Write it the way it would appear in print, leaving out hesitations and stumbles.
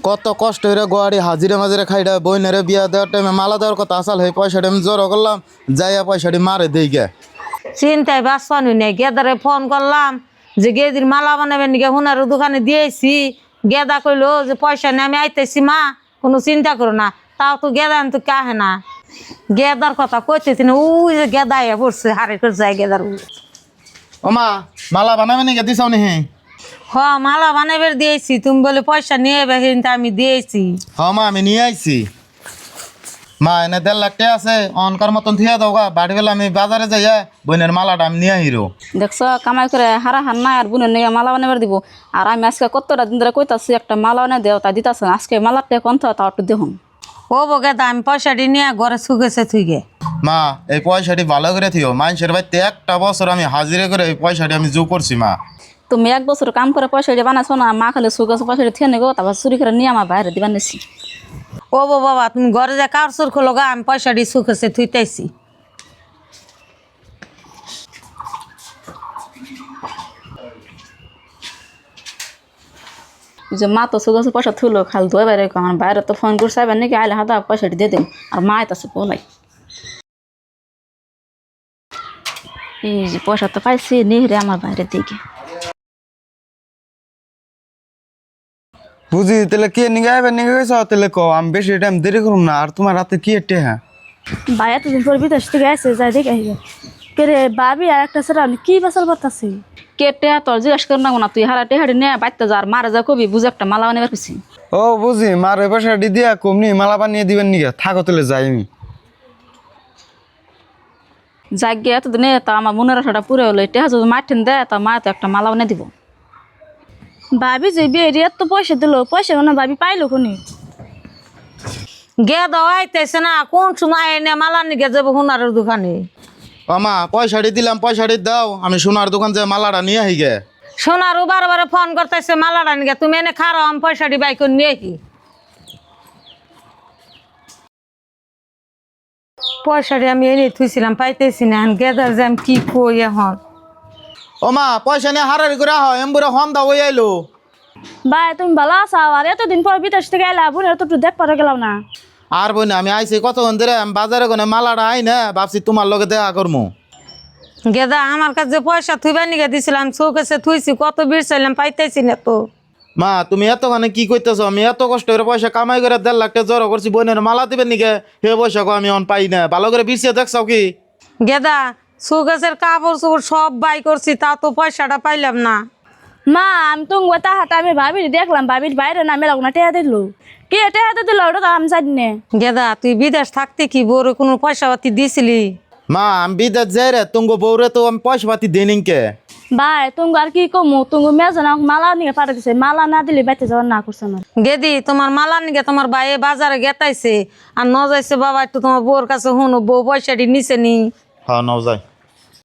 কত কষ্ট হইরে গোয়াড়ি হাজিরে মাঝিরে খাইডা বইনেরে বিয়া দেওয়ার টাইমে মালা দেওয়ার কথা আসাল হয়ে পয়সাটি আমি জড়ো করলাম, যাইয়া পয়সাটি মারে দেই গে। চিন্তায় বাঁচপানি নেই। গেদারে ফোন করলাম যে গেদির মালা বানাবেন নাকি, হুনার দোকানে দিয়েছি। গেদা কইলো যে পয়সা নিয়ে আমি আইতেছি মা, কোনো চিন্তা করো না। তাও তো গেদা তো কাহে না, গেদার কথা কইতেছি না। ওই যে গেদা ইয়া পড়ছে হারে করে যায় গেদার। ও মা, মালা বানাবে নাকি দিছাও নি? হ মালা বানাবার দিয়েছি, তুমি বলে পয়সা নিয়ে এবার কিন্তু আমি দিয়েছি। হ মা, আমি নিয়ে আইছি। মা এনে 1.5 লাখ টাকা আছে, অনকার মতন থিয়া দাও গা। বাড়ি বেলা আমি বাজারে যাইয়া বইনের মালাটা আমি নিয়ে হিরো। দেখছো কামাই করে হারা হার নাই আর বোনের নিয়ে মালা বানাবার দিব। আর আমি আজকে কতটা দিন ধরে কইতাছি একটা মালা বানিয়ে দেও, তা দিতাছে না। আজকে মালাটা কন্ত তাও একটু দেখুন। ও গেদা আমি পয়সাটি নিয়ে ঘরে শুকেছে তুই গে। মা এই পয়সাটি ভালো করে থিও, মানুষের বাড়িতে একটা বছর আমি হাজিরে করে এই পয়সাটি আমি যোগ করছি। মা তুমি 1 বছর কাম করে পয়সা বানাছো না, মা খালি সুগাছে পয়সা থিয়ে নেগো, তারপর চুরি করে নিয়ে আমার বাইরে দিবার নিছি। ও বাবা তুমি ঘরে যা কারচুর খোলো গা, আমি পয়সাটি শুকেছে থুইতেছি। যে মা তো সুগাছে পয়সা থুলো খাল ধোয়া বাইরে, আমার বাইরে তো ফোন করছে আবার নাকি আইলে হাতে পয়সাটি দিয়ে দেব। আর মা আইতাছে পোলাই, এই যে পয়সা তো পাইছি নিয়ে রে আমার বাইরে দিকে। বুঝি তাহলে কে নিগে আইবে নিগে গেছ, তাহলে কো আমি বেশি টাইম দেরি করুম না। আর তোমার রাতে কি এটে? হ্যাঁ ভাই এতদিন পর বিদেশ থেকে আসছে, যাই দেখে আহিবে কে রে বাবি আর একটা সেটা কি বাসাল করতেছি। কেটে তোর জিজ্ঞাসা কর না, তুই হারা টেহাড়ি নিয়ে বাইতে যা আর মারা যা কবি বুঝে একটা মালা বানিয়ে খুশি। ও বুঝি, মার ওই পয়সাটি দিয়া কমনি মালা বানিয়ে দিবেন নিগে। থাকো তাহলে যাই আমি। যাই গিয়ে এতদিনে তা আমার মনের আশাটা পুরে হলো, টেহা যদি মাঠেন দেয় তা মা তো একটা মালা বানিয়ে দিব। ভাবি যে বিয়ে এত পয়সা দিল, পয়সা কোনো ভাবি পাইলো কোনি? গেদা আইতেছে না, কোন সময় এনে মালা নিয়ে যাবো হুনারের দোকানে। ও মা, পয়সাটি দিলাম, পয়সাটি দাও, আমি সোনার দোকান যে মালাটা নিয়ে আই গে। সোনারও বারবার ফোন করতেছে মালাটা নিয়ে, তুমি এনে খারাও আমি পয়সাটি বাই করে নিয়ে কি। পয়সাটি আমি এনে থুইছিলাম, পাইতেছি না। গেদার যে আমি কি কই এখন। ও মা, পয়সা নিয়ে হারারি করে হয় এমবুরে হন দা ওই আইলো। ভাই তুমি ভালো আছো? আর এতদিন পর বিদেশ থেকে এলা, বোনের তো একটু দেখ পারে গেলাম না। আর বই না, আমি আইছি কতক্ষণ ধরে, আমি বাজারে কোনে মালাটা আই না, ভাবছি তোমার লগে দেখা করবো। গেদা আমার কাছে পয়সা থুইবার নিয়ে দিছিলাম, চৌকেছে থুইছি, কত বিড় চাইলাম, পাইতেছি না তো। মা তুমি এতখানে কি কইতেছো? আমি এত কষ্ট করে পয়সা কামাই করে 1.5 লাখ টাকা জড়ো করছি, বোনের মালা দিবেন নিকে, হে পয়সা কো আমি অন পাই না। ভালো করে বিরছিয়ে দেখছাও কি? গেদা চৌকেছের কাপড় চোপড় সব বাই করছি, তা তো পয়সাটা পাইলাম না। মা আমি তুমি তাহাটা আমি ভাবি দেখলাম, ভাবির বাইরে নামে লাগো না, টেহা দিল কে টেহা দিল ওটা তো আমি জানি না। গেদা তুই বিদেশ থাকতে কি বউরে কোনো পয়সা পাতি দিছিলি? মা আমি বিদেশ যাই রে, তুঙ্গ বউরে তো আমি পয়সা পাতি দেই নিকে। ভাই তুমি আর কি কমু, তুমি মেজন মালা নিয়ে পাঠা দিছে, মালা না দিলে বাইতে যাওয়ার না করছে না। গেদি তোমার মালা নিগে তোমার ভাইয়ে বাজারে গেতাইছে আর ন যাইছে, বাবা একটু তোমার বউর কাছে হুনো, বউ পয়সাটি নিছে নি। হ্যাঁ নাও যাই।